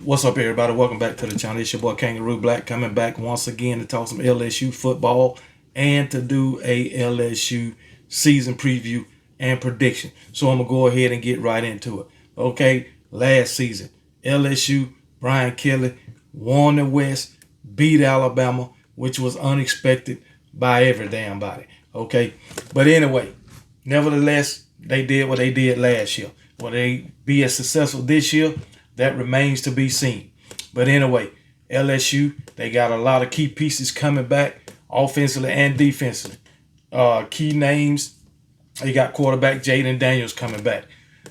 What's up, everybody? Welcome back to the channel. It's your boy Kangaroo Black coming back once again to talk some LSU football and to do a LSU season preview and prediction. So I'm going to go ahead and get right into it. Okay, last season, LSU, Brian Kelly won the West, beat Alabama, which was unexpected by every damn body. Okay, but anyway, nevertheless, they did what they did last year. Will they be as successful this year? That remains to be seen. But anyway, LSU, they got a lot of key pieces coming back, offensively and defensively. Key names, they got quarterback Jaden Daniels coming back.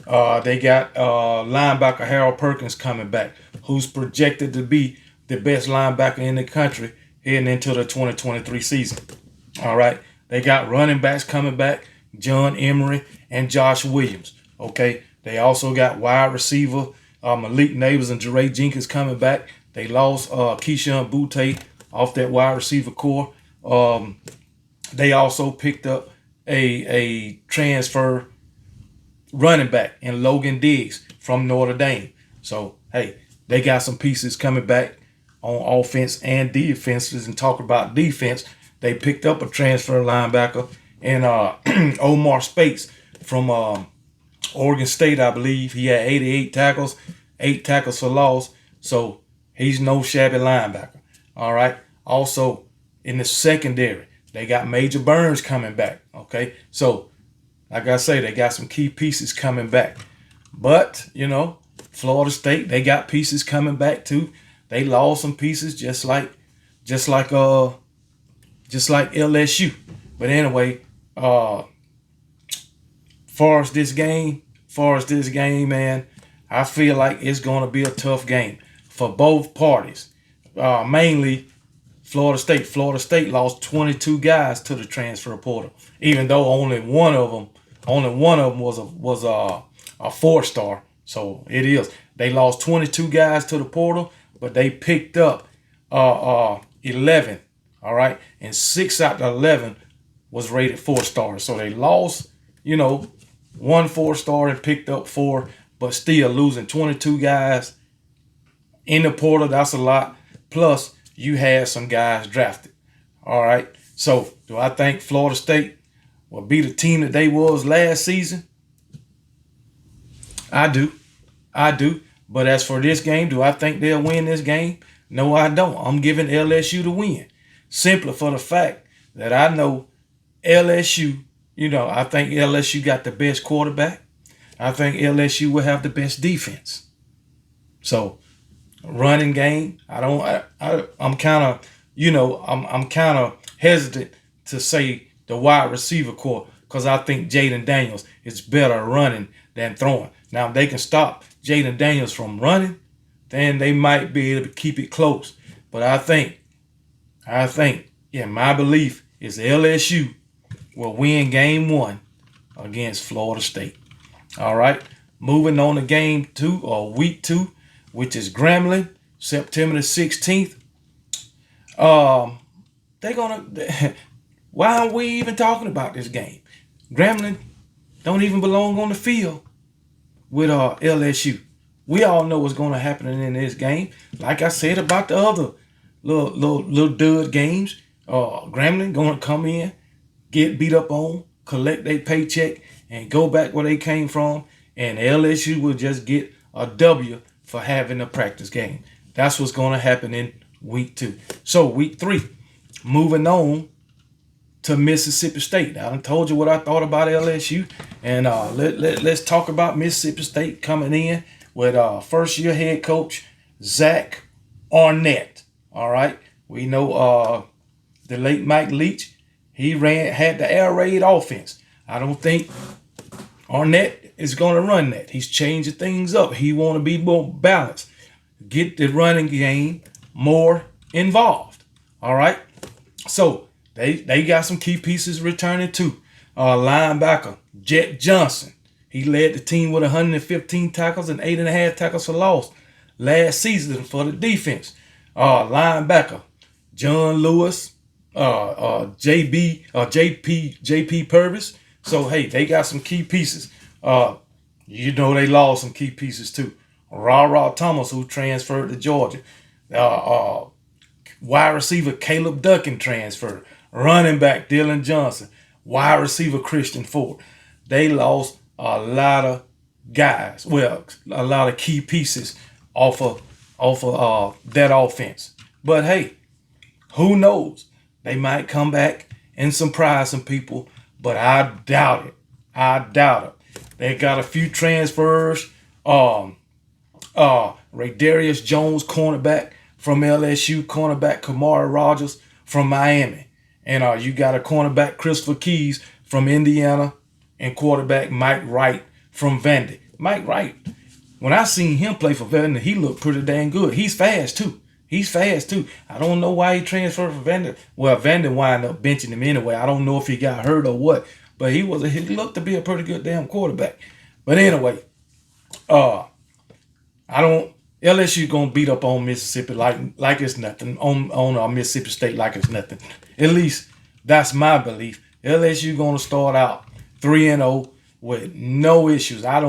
They got linebacker Harold Perkins coming back, who's projected to be the best linebacker in the country heading into the 2023 season. All right. They got running backs coming back, John Emery and Josh Williams. Okay. They also got wide receiver Malik Neighbors and Jeray Jenkins coming back. They lost Keyshawn Butte off that wide receiver core. They also picked up a transfer running back in Logan Diggs from Notre Dame. So, hey, they got some pieces coming back on offense and defense. And talk about defense, they picked up a transfer linebacker in Omar Spates from Oregon State, I believe. He had 88 tackles, 8 tackles for loss. So he's no shabby linebacker. All right. Also, in the secondary, they got Major Burns coming back. Okay. So, like I say, they got some key pieces coming back. But, Florida State, they got pieces coming back too. They lost some pieces just like LSU. But anyway, far as this game, man, I feel like it's going to be a tough game for both parties. Mainly Florida State. Florida State lost 22 guys to the transfer portal, even though only one of them was a 4-star. So it is. They lost 22 guys to the portal, but they picked up 11. All right, and 6 out of 11 was rated 4-stars. So they lost, one 4-star and picked up 4, but still losing 22 guys in the portal. That's a lot. Plus, you had some guys drafted. All right. So, do I think Florida State will be the team that they was last season? I do. But as for this game, do I think they'll win this game? No, I don't. I'm giving LSU the win. Simply for the fact that I know LSU, I think LSU got the best quarterback. I think LSU will have the best defense. So, running game, I'm kind of hesitant to say the wide receiver core because I think Jaden Daniels is better running than throwing. Now, if they can stop Jaden Daniels from running, then they might be able to keep it close. But I think, my belief is LSU will win game 1 against Florida State. All right. Moving on to game 2 or week 2, which is Grambling, September the 16th. Why aren't we even talking about this game? Grambling don't even belong on the field with LSU. We all know what's going to happen in this game. Like I said about the other little dud games, Grambling going to come in, get beat up on, collect their paycheck, and go back where they came from. And LSU will just get a W for having a practice game. That's what's going to happen in week 2. So week 3, moving on to Mississippi State. I done told you what I thought about LSU. And let's talk about Mississippi State coming in with first-year head coach Zach Arnett. All right. We know the late Mike Leach. He had the air raid offense. I don't think Arnett is going to run that. He's changing things up. He want to be more balanced. Get the running game more involved. All right. So they got some key pieces returning too. Linebacker Jet Johnson. He led the team with 115 tackles and 8.5 tackles for loss last season for the defense. Linebacker John Lewis, JP Purvis. So hey, they got some key pieces. They lost some key pieces too. Thomas, who transferred to Georgia. Uh, Wide receiver Caleb Duckin transferred. Running back Dylan Johnson. Wide receiver Christian Ford. They lost a lot of guys. Well, a lot of key pieces off of that offense. But hey, who knows? They might come back and surprise some people, but I doubt it. I doubt it. They got a few transfers. Raydarius Jones, cornerback from LSU, cornerback Kamari Rogers from Miami. And you got a cornerback Christopher Keys from Indiana and quarterback Mike Wright from Vandy. Mike Wright, when I seen him play for Vandy, he looked pretty dang good. He's fast too. I don't know why he transferred from Vandy. Well, Vandy wound up benching him anyway. I don't know if he got hurt or what, but he looked to be a pretty good damn quarterback. But anyway, LSU gonna beat up on Mississippi like it's nothing, on Mississippi State like it's nothing. At least that's my belief. LSU gonna start out 3-0 with no issues. I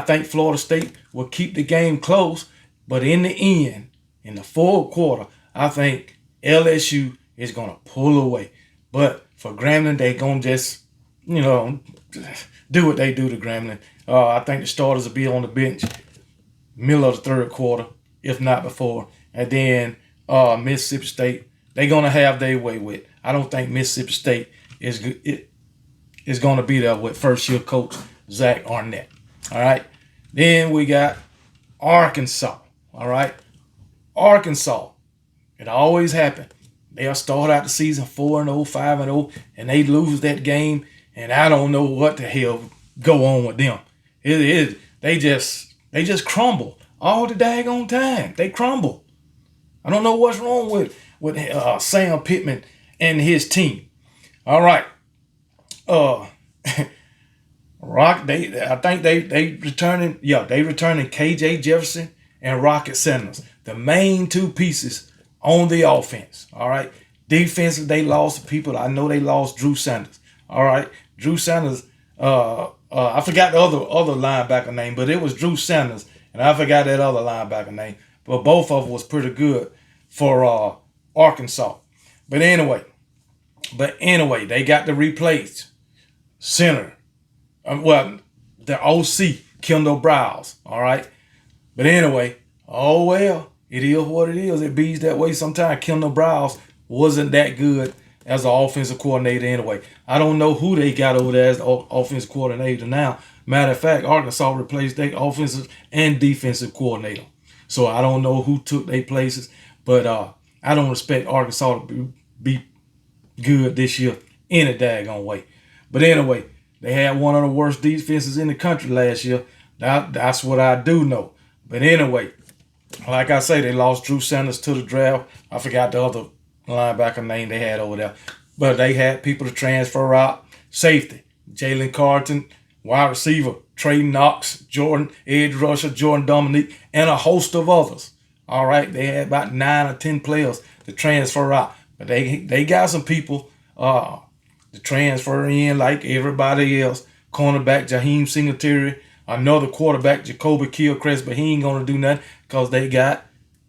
think Florida State will keep the game close, but in the end, in the fourth quarter, I think LSU is gonna pull away. But for Grambling, they gonna just do what they do to Grambling. I think the starters will be on the bench middle of the third quarter, if not before. And then Mississippi State, they're going to have their way with. I don't think Mississippi State is going to be there with first-year coach Zach Arnett. All right? Then we got Arkansas. All right? Arkansas. It always happens. They'll start out the season 4-0, 5-0, and they lose that game, and I don't know what the hell go on with them. They just crumble all the daggone time. They crumble. I don't know what's wrong with Sam Pittman and his team. All right. I think they returning. Yeah, they returning KJ Jefferson and Rocket Sanders, the main two pieces on the offense. All right. Defensive, they lost people. I know they lost Drew Sanders. All right. Drew Sanders. I forgot the other linebacker name, but it was Drew Sanders, and I forgot that other linebacker name. But both of them was pretty good for Arkansas. But anyway, they got to replace center. The OC, Kendall Browse. All right. But anyway, oh well, it is what it is. It beats that way sometimes. Kendall Browse wasn't that good as an offensive coordinator anyway. I don't know who they got over there as the offensive coordinator now. Matter of fact, Arkansas replaced their offensive and defensive coordinator. So I don't know who took their places, but I don't expect Arkansas to be good this year any daggone way. But anyway, they had one of the worst defenses in the country last year. That's what I do know. But anyway, like I say, they lost Drew Sanders to the draft. I forgot the other linebacker name they had over there. But they had people to transfer out. Safety, Jalen Carlton. Wide receiver, Trey Knox. Edge rusher, Jordan Dominique. And a host of others. All right, they had about 9 or 10 players to transfer out. But they got some people to transfer in like everybody else. Cornerback, Jaheim Singletary. Another quarterback, Jacoby Gilchrist. But he ain't going to do nothing because they got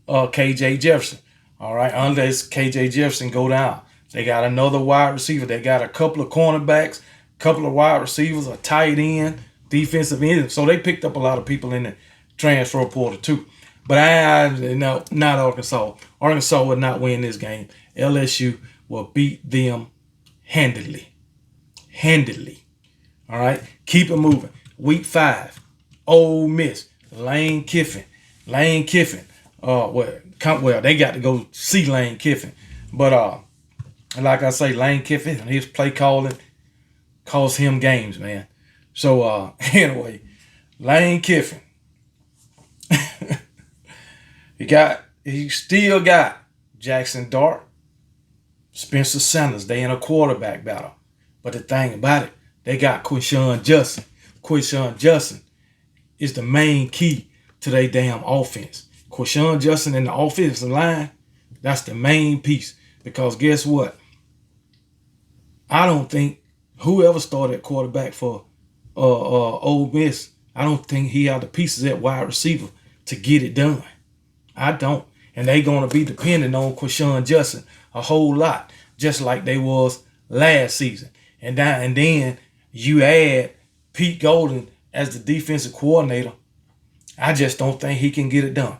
KJ Jefferson. All right, unless KJ Jefferson go down. They got another wide receiver. They got a couple of cornerbacks, a couple of wide receivers, a tight end, defensive end. So they picked up a lot of people in the transfer portal too. But not Arkansas. Arkansas would not win this game. LSU will beat them handily. All right, keep it moving. Week 5, Ole Miss, Lane Kiffin. They got to go see Lane Kiffin. But like I say, Lane Kiffin and his play calling cost him games, man. So anyway, Lane Kiffin. he still got Jackson Dart, Spencer Sanders. They in a quarterback battle. But the thing about it, they got Quinshon Judson. Quinshon Judson is the main key to their damn offense. Quinshon Judson in the offensive line, that's the main piece. Because guess what? I don't think whoever started quarterback for Ole Miss, I don't think he had the pieces at wide receiver to get it done. I don't. And they going to be dependent on Quashawn Justin a whole lot, just like they was last season. And then you add Pete Golden as the defensive coordinator. I just don't think he can get it done.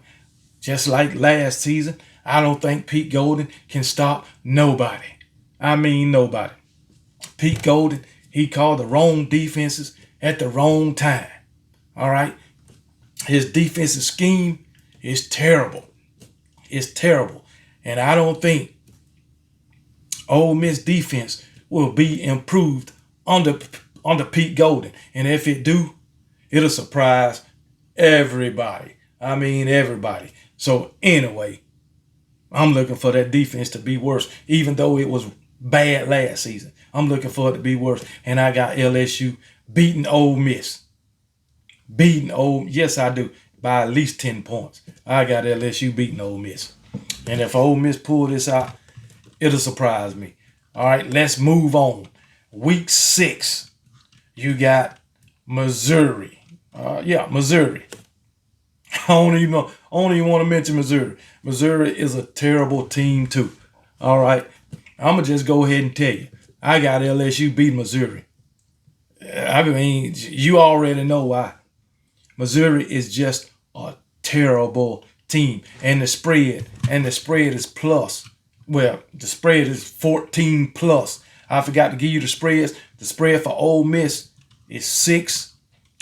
Just like last season, I don't think Pete Golden can stop nobody. I mean nobody. Pete Golden, he called the wrong defenses at the wrong time. All right? His defensive scheme is terrible. It's terrible. And I don't think Ole Miss defense will be improved under Pete Golden. And if it do, it'll surprise everybody. I mean everybody. So anyway, I'm looking for that defense to be worse, even though it was bad last season. I'm looking for it to be worse. And I got LSU beating Ole Miss. Yes, I do. By at least 10 points. I got LSU beating Ole Miss. And if Ole Miss pull this out, it'll surprise me. All right, let's move on. Week 6, you got Missouri. Missouri. I don't even want to mention Missouri. Missouri is a terrible team too. All right, I'm going to just go ahead and tell you. I got LSU beating Missouri. I mean, you already know why. Missouri is just a terrible team. And the spread is plus. Well, the spread is 14 plus. I forgot to give you the spreads. The spread for Ole Miss is 6.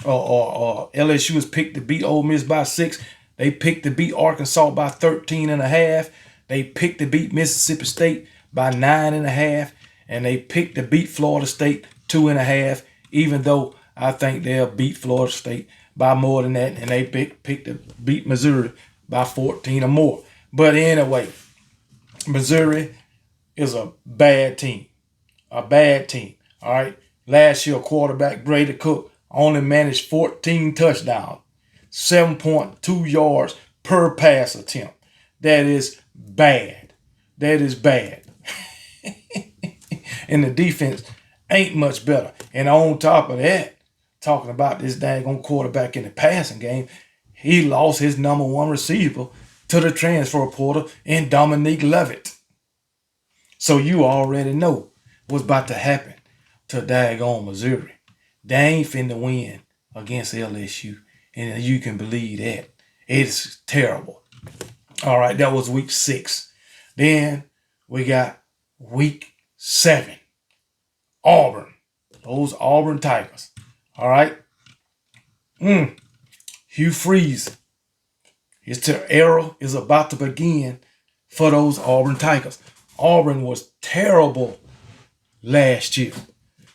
Or LSU is picked to beat Ole Miss by 6. They picked to beat Arkansas by 13.5. They picked to beat Mississippi State by 9.5. And they picked to beat Florida State 2.5. Even though I think they'll beat Florida State by more than that. And they picked to beat Missouri by 14 or more. But anyway, Missouri is a bad team. A bad team. All right. Last year, quarterback Brady Cook only managed 14 touchdowns, 7.2 yards per pass attempt. That is bad. That is bad. And the defense ain't much better. And on top of that, talking about this daggone quarterback in the passing game, he lost his number 1 receiver to the transfer portal in Dominique Levitt. So you already know what's about to happen to daggone Missouri. They ain't finna win against LSU. And you can believe that. It's terrible. All right, that was week 6. Then we got week 7. Auburn. Those Auburn Tigers. All right. Hugh Freeze. His era is about to begin for those Auburn Tigers. Auburn was terrible last year,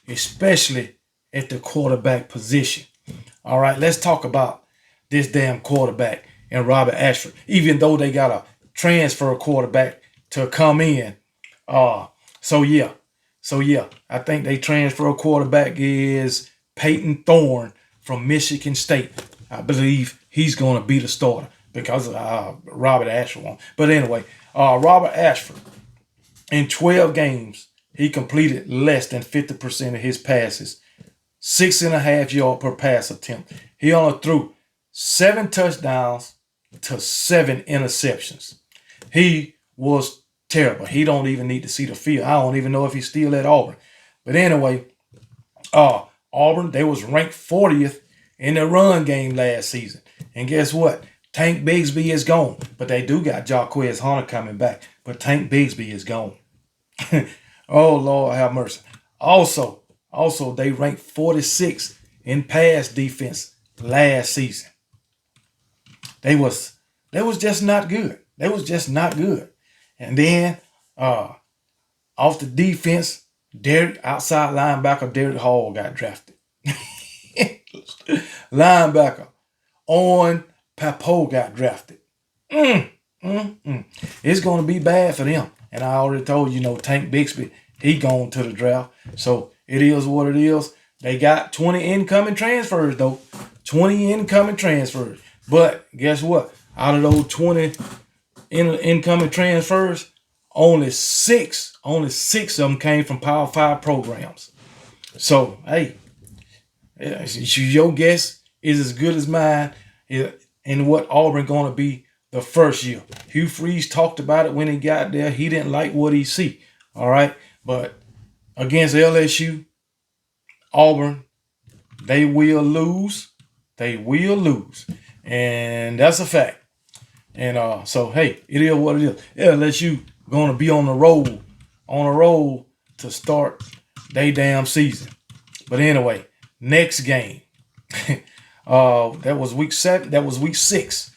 especially at the quarterback position. All right, let's talk about this damn quarterback and Robert Ashford. Even though they got a transfer quarterback to come in. So yeah, I think they transfer quarterback is Peyton Thorne from Michigan State. I believe he's going to be the starter because Robert Ashford won. But anyway, Robert Ashford, in 12 games, he completed less than 50% of his passes. 6.5 yards per pass attempt. He only threw 7 touchdowns to 7 interceptions. He was terrible. He don't even need to see the field. I don't even know if he's still at Auburn. But anyway, Auburn, they was ranked 40th in the run game last season. And guess what? Tank Bigsby is gone. But they do got Jarquez Hunter coming back. But Tank Bigsby is gone. Oh, Lord have mercy. Also, they ranked 46 in pass defense last season. They was just not good. They was just not good. And then off the defense, outside linebacker Derek Hall got drafted. Linebacker Owen Papo got drafted. It's going to be bad for them. And I already told you, Tank Bixby, he gone to the draft. So it is what it is. They got 20 incoming transfers, though. 20 incoming transfers. But guess what? Out of those 20 incoming transfers, only six of them came from Power 5 programs. So, hey, it's your guess, is as good as mine in what Auburn going to be the first year. Hugh Freeze talked about it when he got there. He didn't like what he see. All right. But against LSU, Auburn, they will lose. They will lose. And that's a fact. And so, hey, it is what it is. LSU going to be on the roll to start their damn season. But anyway, next game. That was week 7. That was week 6.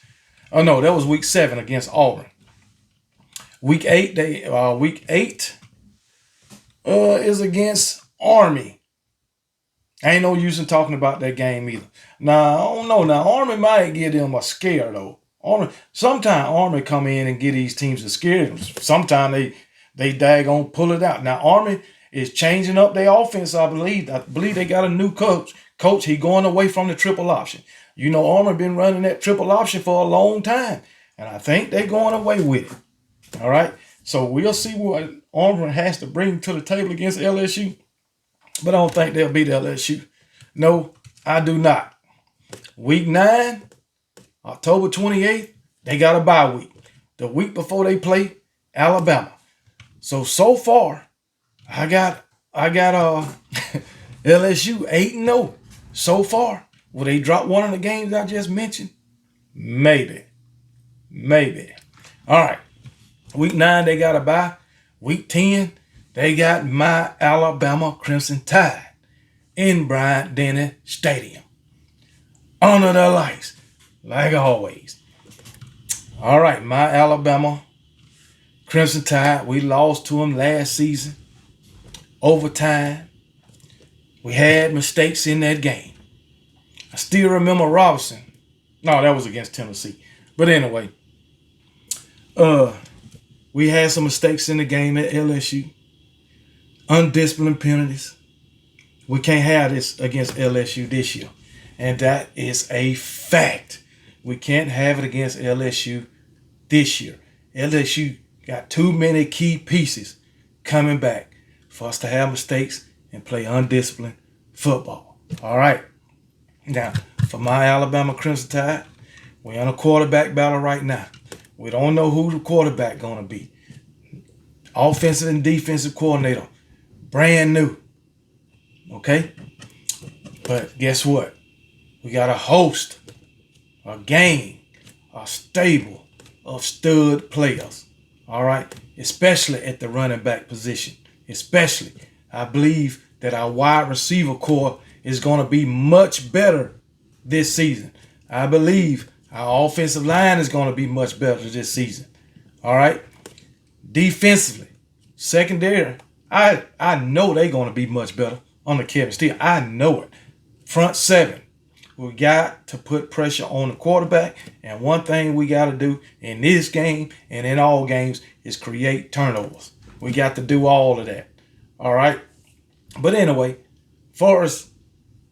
Oh no, that was week 7 against Auburn. Week 8, is against Army. Ain't no use in talking about that game either. Now, I don't know. Now, Army might give them a scare though. Sometimes Army come in and get these teams to scare them. Sometimes they daggone pull it out. Now, Army is changing up their offense, I believe. I believe they got a new coach. He going away from the triple option. You know, Auburn been running that triple option for a long time. And I think they're going away with it. All right. So we'll see what Auburn has to bring to the table against LSU. But I don't think they'll beat LSU. No, I do not. Week 9, October 28th, they got a bye week. The week before they play Alabama. So far, I got LSU 8-0 so far. Will they drop one of the games I just mentioned? Maybe. All right. Week 9, they got a bye. Week 10, they got my Alabama Crimson Tide in Bryant-Denny Stadium. Under the lights, like always. All right, my Alabama Crimson Tide, we lost to them last season. Overtime. We had mistakes in that game. I still remember Robinson. No, that was against Tennessee. But anyway, we had some mistakes in the game at LSU. Undisciplined penalties. We can't have this against LSU this year. And that is a fact. We can't have it against LSU this year. LSU got too many key pieces coming back for us to have mistakes and play undisciplined football. All right. Now, for my Alabama Crimson Tide, we're in a quarterback battle right now. We don't know who the quarterback going to be. Offensive and defensive coordinator. Brand new. Okay? But guess what? We got a host, a gang, a stable of stud players. All right? Especially at the running back position. Especially. I believe that our wide receiver core is going to be much better this season. I believe our offensive line is going to be much better this season. All right? Defensively, secondary, I know they're going to be much better under Kevin Steele. I know it. Front 7, we got to put pressure on the quarterback. And one thing we got to do in this game and in all games is create turnovers. We got to do all of that. All right? But anyway, for us,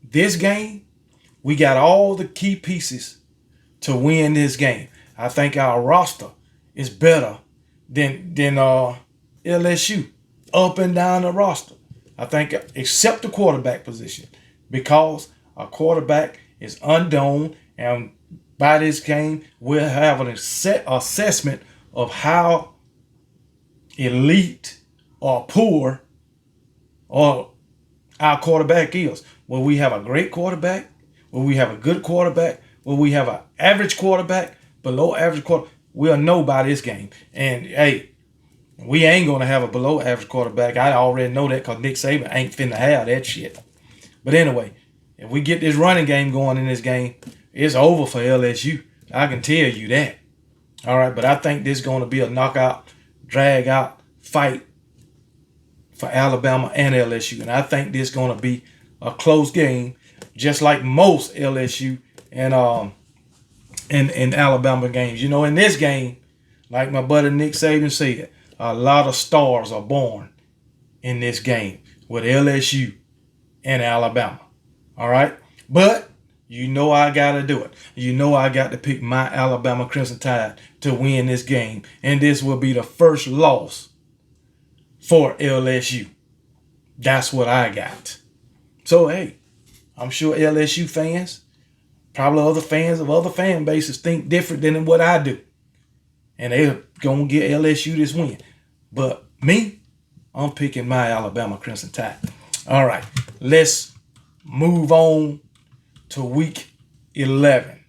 this game, we got all the key pieces to win this game. I think our roster is better than LSU up and down the roster. I think except the quarterback position, because our quarterback is unknown, and by this game we'll have an assessment of how elite or poor or our quarterback is. Will we have a great quarterback? Will we have a good quarterback? Will we have an average quarterback? Below average quarterback? We'll know by this game. And hey, we ain't going to have a below average quarterback. I already know that because Nick Saban ain't finna have that shit. But anyway, if we get this running game going in this game, it's over for LSU. I can tell you that. All right, but I think this is going to be a knockout, drag out fight for Alabama and LSU. And I think this is going to be a close game, just like most LSU and Alabama games. You know, in this game, like my buddy Nick Saban said, a lot of stars are born in this game with LSU and Alabama. All right? But you know I got to do it. You know I got to pick my Alabama Crimson Tide to win this game. And this will be the first loss for LSU. That's what I got. So, hey, I'm sure LSU fans, Probably other fans of other fan bases think different than what I do. And they're going to get LSU this win. But me, I'm picking my Alabama Crimson Tide. All right, let's move on to week 11.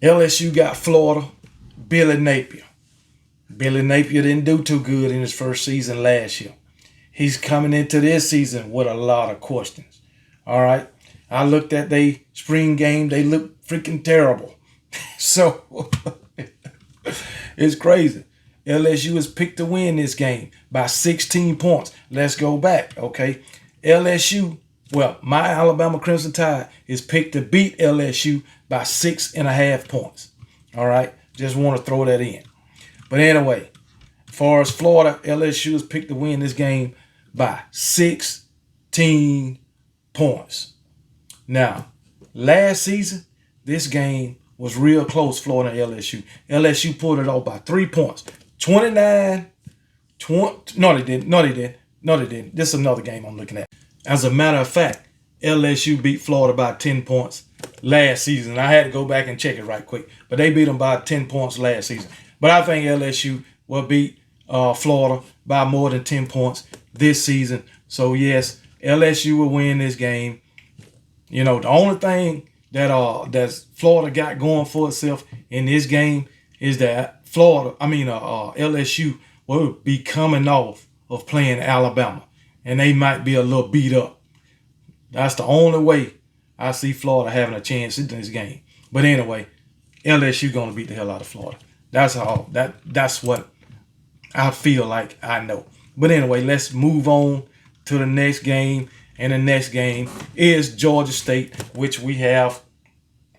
LSU got Florida, Billy Napier. Billy Napier didn't do too good in his first season last year. He's coming into this season with a lot of questions. All right. I looked at their spring game. They look freaking terrible. So it's crazy. LSU is picked to win this game by 16 points. Let's go back, okay? LSU, well, my Alabama Crimson Tide is picked to beat LSU by 6.5 points. All right? Just want to throw that in. But anyway, as far as Florida, LSU is picked to win this game by 16 points. Now, last season, this game was real close, Florida and LSU. LSU pulled it off by 3 points. 29, 20. No, they didn't. This is another game I'm looking at. As a matter of fact, LSU beat Florida by 10 points last season. I had to go back and check it right quick. But they beat them by 10 points last season. But I think LSU will beat Florida by more than 10 points this season. So, yes, LSU will win this game. You know, the only thing that Florida got going for itself in this game is that LSU will be coming off of playing Alabama, and they might be a little beat up. That's the only way I see Florida having a chance in this game. But anyway, LSU gonna beat the hell out of Florida. That's all. That's what I feel like I know. But anyway, let's move on to the next game. And the next game is Georgia State, which we have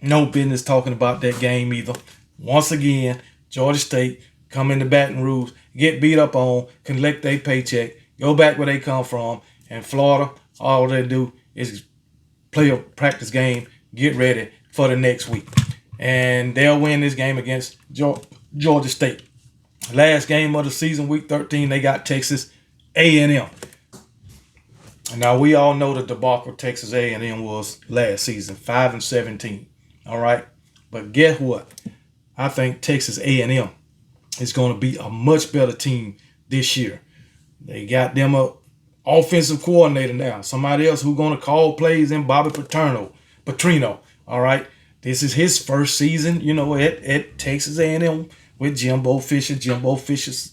no business talking about that game either. Once again, Georgia State come into Baton Rouge, get beat up on, collect their paycheck, go back where they come from. And Florida, all they do is play a practice game, get ready for the next week. And they'll win this game against Georgia State. Last game of the season, week 13, they got Texas A&M. Now, we all know the debacle Texas A&M was last season, 5-17. All right? But guess what? I think Texas A&M is going to be a much better team this year. They got them a offensive coordinator now. Somebody else who's going to call plays in Bobby Petrino. All right? This is his first season, at Texas A&M with Jimbo Fisher. Jimbo Fisher's,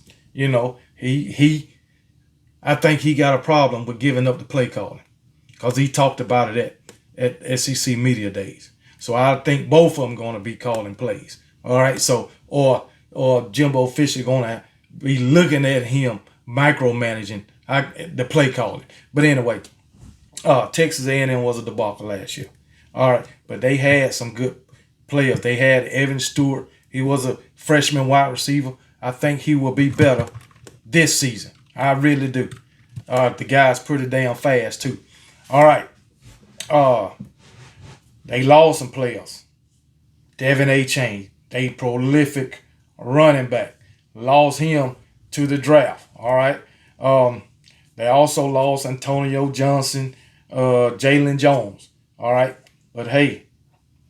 I think he got a problem with giving up the play calling because he talked about it at SEC Media Days. So I think both of them going to be calling plays. All right. So or Jimbo Fisher going to be looking at him micromanaging the play calling. But anyway, Texas A&M was a debacle last year. All right. But they had some good players. They had Evan Stewart. He was a freshman wide receiver. I think he will be better this season. I really do. The guy's pretty damn fast, too. All right. They lost some players. Devin A-Chain, they prolific running back. Lost him to the draft. All right. They also lost Antonio Johnson, Jalen Jones. All right. But, hey,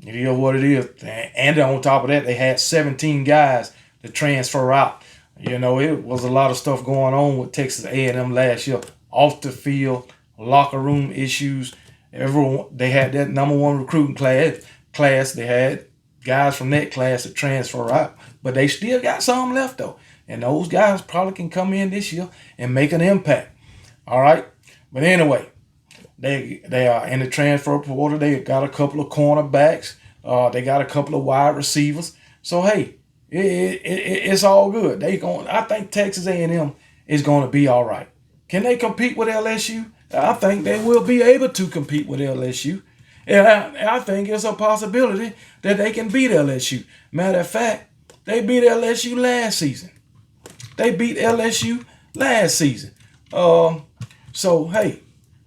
it is what it is. And on top of that, they had 17 guys to transfer out. It was a lot of stuff going on with Texas A&M last year. Off the field, locker room issues. They had that number one recruiting class. They had guys from that class that transfer out. But they still got some left, though. And those guys probably can come in this year and make an impact. All right? But anyway, they are in the transfer portal. They got a couple of cornerbacks. They got a couple of wide receivers. So, hey, it's all good. I think Texas A&M is going to be all right. Can they compete with LSU? I think they will be able to compete with LSU. And I think it's a possibility that they can beat LSU. Matter of fact, they beat LSU last season. So, hey,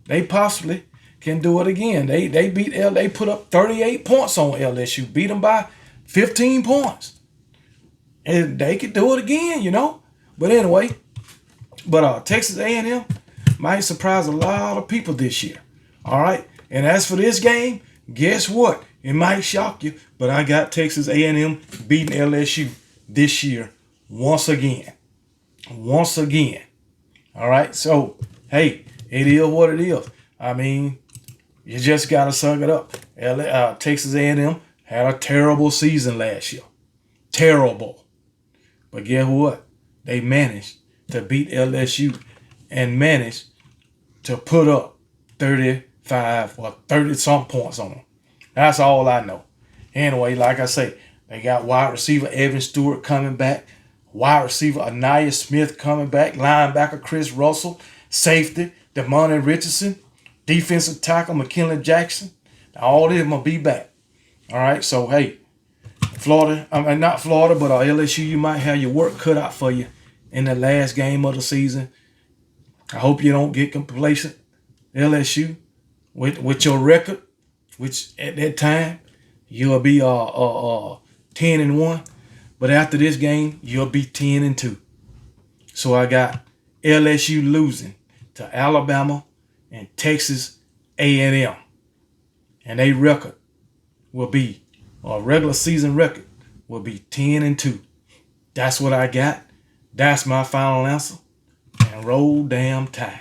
they possibly can do it again. They put up 38 points on LSU, beat them by 15 points. And they could do it again, But anyway, Texas A&M might surprise a lot of people this year. All right. And as for this game, Guess what? It might shock you, but I got Texas A&M beating LSU this year once again. Once again. All right. So, hey, it is what it is. I mean, you just got to suck it up. Texas A&M had a terrible season last year. Terrible. But guess what? They managed to beat LSU and managed to put up 35 or 30-some points on them. That's all I know. Anyway, like I say, they got wide receiver Evan Stewart coming back, wide receiver Anaya Smith coming back, linebacker Chris Russell, safety Demond Richardson, defensive tackle McKinley Jackson. All of them will be back. All right, so hey, Florida, not Florida, but LSU, you might have your work cut out for you in the last game of the season. I hope you don't get complacent, LSU, with your record, which at that time you'll be 10-1, but after this game you'll be 10-2. So I got LSU losing to Alabama and Texas A&M, and their record will be, or regular season record will be 10-2. That's what I got. That's my final answer. And roll damn tide.